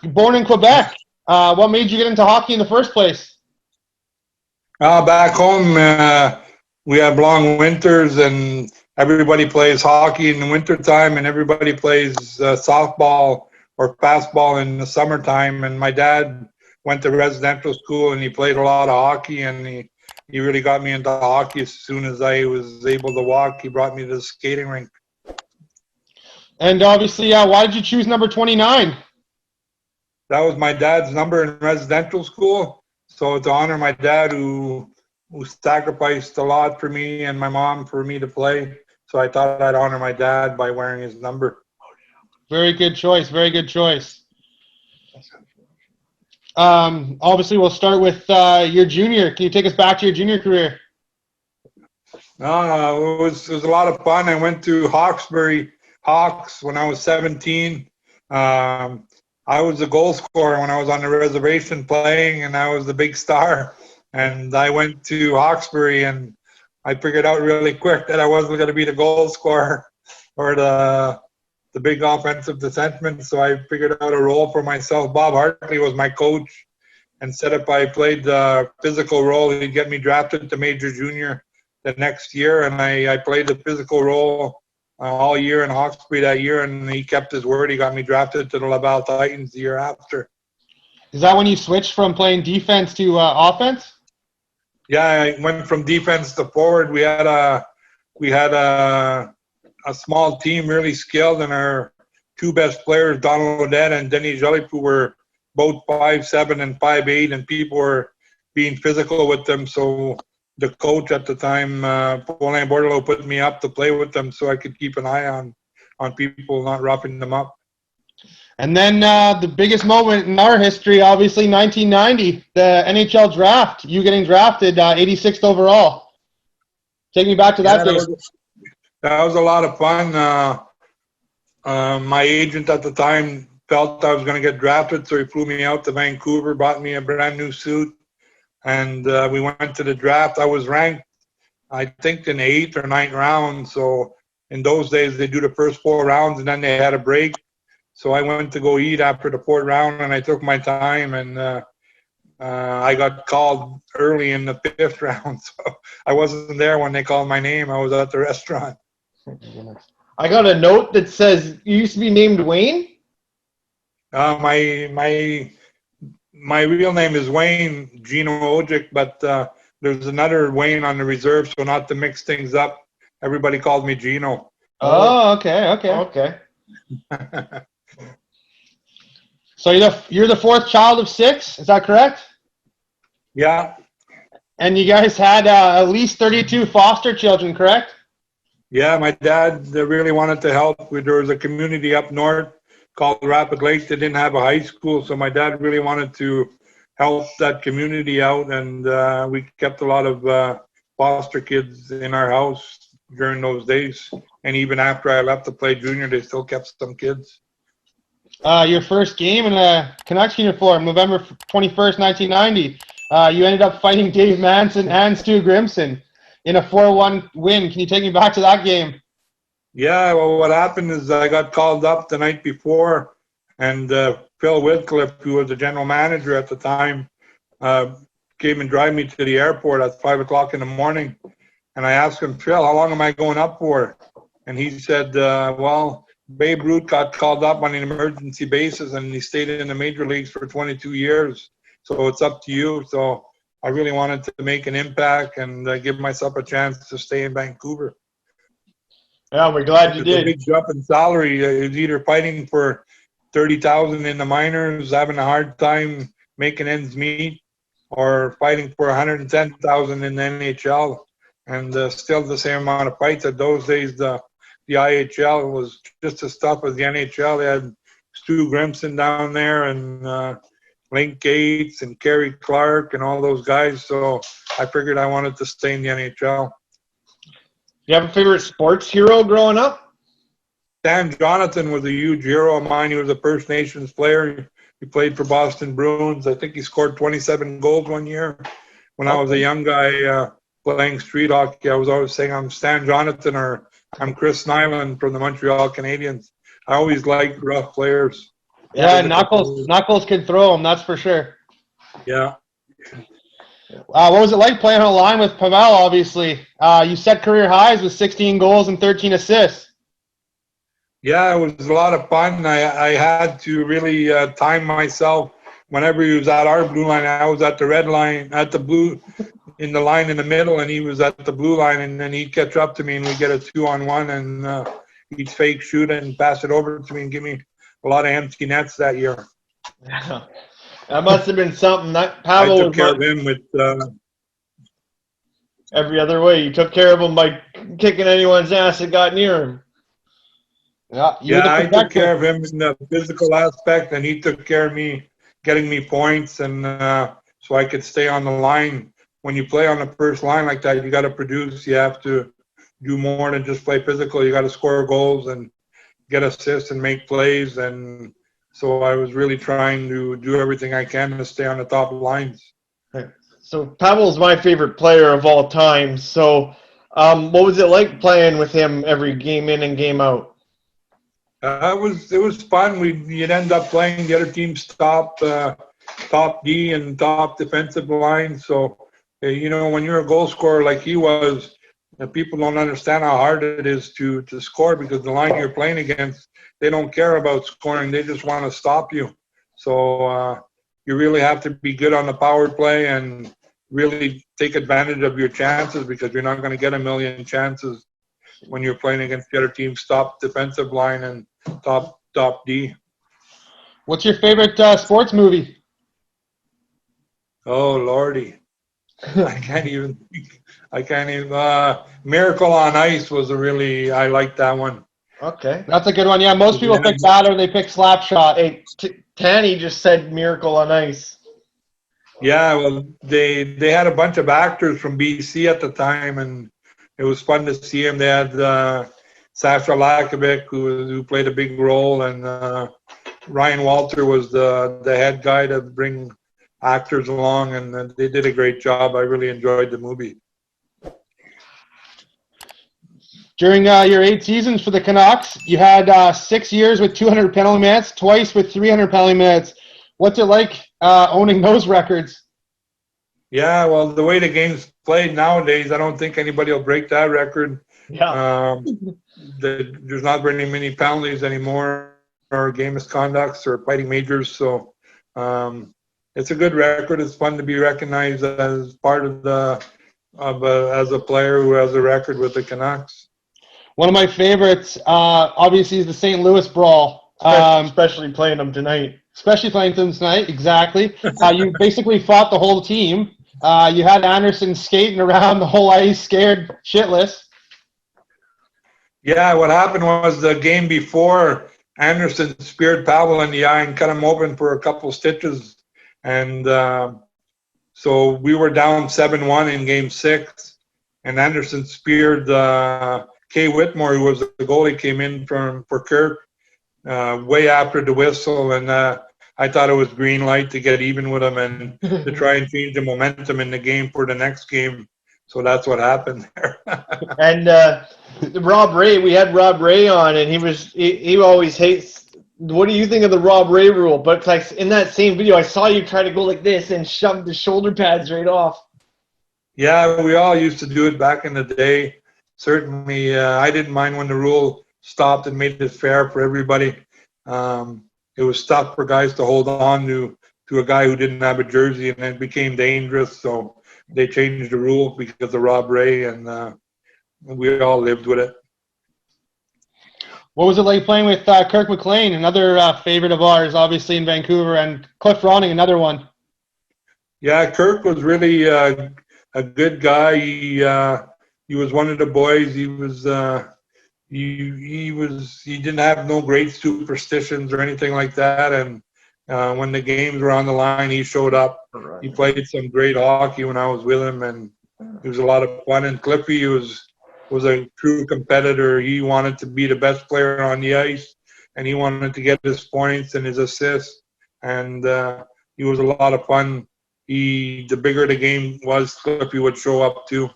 born in Quebec. What made you get into hockey in the first place? Back home, we have long winters, and everybody plays hockey in the wintertime, and everybody plays softball or fastball in the summertime. And my dad went to residential school, and he played a lot of hockey, and he really got me into hockey as soon as I was able to walk. He brought me to the skating rink. And obviously, why did you choose number 29? That was my dad's number in residential school. So to honor my dad who sacrificed a lot for me and my mom for me to play. So I thought I'd honor my dad by wearing his number. Very good choice. Very good choice. Obviously, we'll start with your junior. Can you take us back to your junior career? It was a lot of fun. I went to Hawkesbury Hawks when I was 17. I was the goal scorer when I was on the reservation playing, and I was the big star. And I went to Hawkesbury, and I figured out really quick that I wasn't going to be the goal scorer or the big offensive defenseman. So I figured out a role for myself. Bob Hartley was my coach, and said if I played the physical role, he'd get me drafted to major junior the next year. And I played the physical role all year in Hawkesbury that year, and he kept his word. He got me drafted to the Laval Titans the year after. Is that when you switched from playing defense to offense? Yeah, I went from defense to forward. We had a small team, really skilled, and our two best players, Donald Odette and Denis Jolip, who were both 5'7" and 5'8", and people were being physical with them. So the coach at the time, Paulin Bordelot, put me up to play with them so I could keep an eye on people, not roughing them up. And then the biggest moment in our history, obviously, 1990, the NHL draft. You getting drafted 86th overall. Take me back to that day. That was a lot of fun. My agent at the time felt I was going to get drafted, so he flew me out to Vancouver, bought me a brand new suit, and we went to the draft. I was ranked, I think, in the 8th or 9th round. So in those days, they do the first 4 rounds, and then they had a break. So I went to go eat after the 4th round, and I took my time, and I got called early in the 5th round. So I wasn't there when they called my name. I was at the restaurant. I got a note that says you used to be named Wayne. My real name is Wayne Gino Odjick, but there's another Wayne on the reserve, so not to mix things up, everybody called me Gino. Oh, okay. So you're the 4th child of 6, is that correct? Yeah. And you guys had at least 32 foster children, correct? Yeah, my dad really wanted to help. There was a community up north called Rapid Lake that didn't have a high school, so my dad really wanted to help that community out, and we kept a lot of foster kids in our house during those days. And even after I left to play junior, they still kept some kids. Your first game in a Canucks uniform, November 21st, 1990. You ended up fighting Dave Manson and Stu Grimson in a 4-1 win. Can you take me back to that game? Yeah, well, what happened is I got called up the night before, and Phil Whitcliffe, who was the general manager at the time, came and drive me to the airport at 5 o'clock in the morning. And I asked him, Phil, how long am I going up for? And he said, well, Babe Ruth got called up on an emergency basis, and he stayed in the major leagues for 22 years. So it's up to you. So I really wanted to make an impact and give myself a chance to stay in Vancouver. Yeah, we're glad you did. A big jump in salary. It was either fighting for $30,000 in the minors, having a hard time making ends meet, or fighting for $110,000 in the NHL, and still the same amount of fights. At those days, the IHL was just as tough as the NHL. They had Stu Grimson down there, and Link Gates and Kerry Clark and all those guys. So I figured I wanted to stay in the NHL. You have a favorite sports hero growing up? Stan Jonathan was a huge hero of mine. He was a First Nations player. He played for Boston Bruins. I think he scored 27 goals one year. When I was a young guy playing street hockey, I was always saying I'm Stan Jonathan or I'm Chris Nyland from the Montreal Canadiens. I always liked rough players. Yeah, Knuckles can throw him, that's for sure. Yeah. What was it like playing on a line with Pavel, obviously? You set career highs with 16 goals and 13 assists. Yeah, it was a lot of fun. I had to really time myself. Whenever he was at our blue line, I was at the red line, at the blue, in the line in the middle, and he was at the blue line, and then he'd catch up to me, and we'd get a 2-on-1, and he'd fake shoot and pass it over to me and give me a lot of empty nets that year. That must have been something. That I Pavel took was care of him with every other way. You took care of him by kicking anyone's ass that got near him. Yeah, I took care of him in the physical aspect, and he took care of me, getting me points, and so I could stay on the line. When you play on the first line like that, you got to produce. You have to do more than just play physical. You got to score goals and get assists and make plays. And so I was really trying to do everything I can to stay on the top lines. So Pavel's my favorite player of all time. So what was it like playing with him every game in and game out? It was fun. You'd end up playing the other team's top D and top defensive line. So, when you're a goal scorer like he was, people don't understand how hard it is to score, because the line you're playing against, they don't care about scoring. They just want to stop you. So you really have to be good on the power play and really take advantage of your chances, because you're not going to get a million chances when you're playing against the other team's top defensive line and top D. What's your favorite sports movie? Oh, Lordy. I can't even. Miracle on Ice was I liked that one. Okay, that's a good one. Yeah, most people pick that or they pick Slapshot. Hey, Tanny just said Miracle on Ice. Yeah, well, they had a bunch of actors from BC at the time, and it was fun to see him. They had Sasha Lakovic, who played a big role, and Ryan Walter was the head guy to bring actors along, and they did a great job. I really enjoyed the movie. During your 8 seasons for the Canucks, you had 6 years with 200 penalty minutes, twice with 300 penalty minutes. What's it like owning those records? Yeah, well, the way the game's played nowadays, I don't think anybody will break that record. Yeah. There's not very many penalties anymore, or game misconducts, or fighting majors. So it's a good record. It's fun to be recognized as part of as a player who has a record with the Canucks. One of my favorites, obviously, is the St. Louis Brawl. Especially playing them tonight. Especially playing them tonight, exactly. You basically fought the whole team. You had Anderson skating around the whole ice, scared shitless. Yeah, what happened was the game before, Anderson speared Pavel in the eye and cut him open for a couple stitches. And so we were down 7-1 in game 6. And Anderson speared Kay Whitmore, who was the goalie, came in for Kirk way after the whistle. And I thought it was green light to get even with him and to try and change the momentum in the game for the next game. So that's what happened there. And Rob Ray, we had Rob Ray on, and he always hates. What do you think of the Rob Ray rule? But like in that same video, I saw you try to go like this and shove the shoulder pads right off. Yeah, we all used to do it back in the day. Certainly, I didn't mind when the rule stopped and made it fair for everybody. It was tough for guys to hold on to a guy who didn't have a jersey, and it became dangerous. So they changed the rule because of Rob Ray, and we all lived with it. What was it like playing with Kirk McLean, another favorite of ours, obviously in Vancouver, and Cliff Ronning, another one? Yeah, Kirk was really a good guy. He was one of the boys. He didn't have no great superstitions or anything like that. And when the games were on the line, he showed up. He played some great hockey when I was with him, and it was a lot of fun. And Cliffy was a true competitor. He wanted to be the best player on the ice, and he wanted to get his points and his assists. And he was a lot of fun. The bigger the game was, Cliffy would show up too.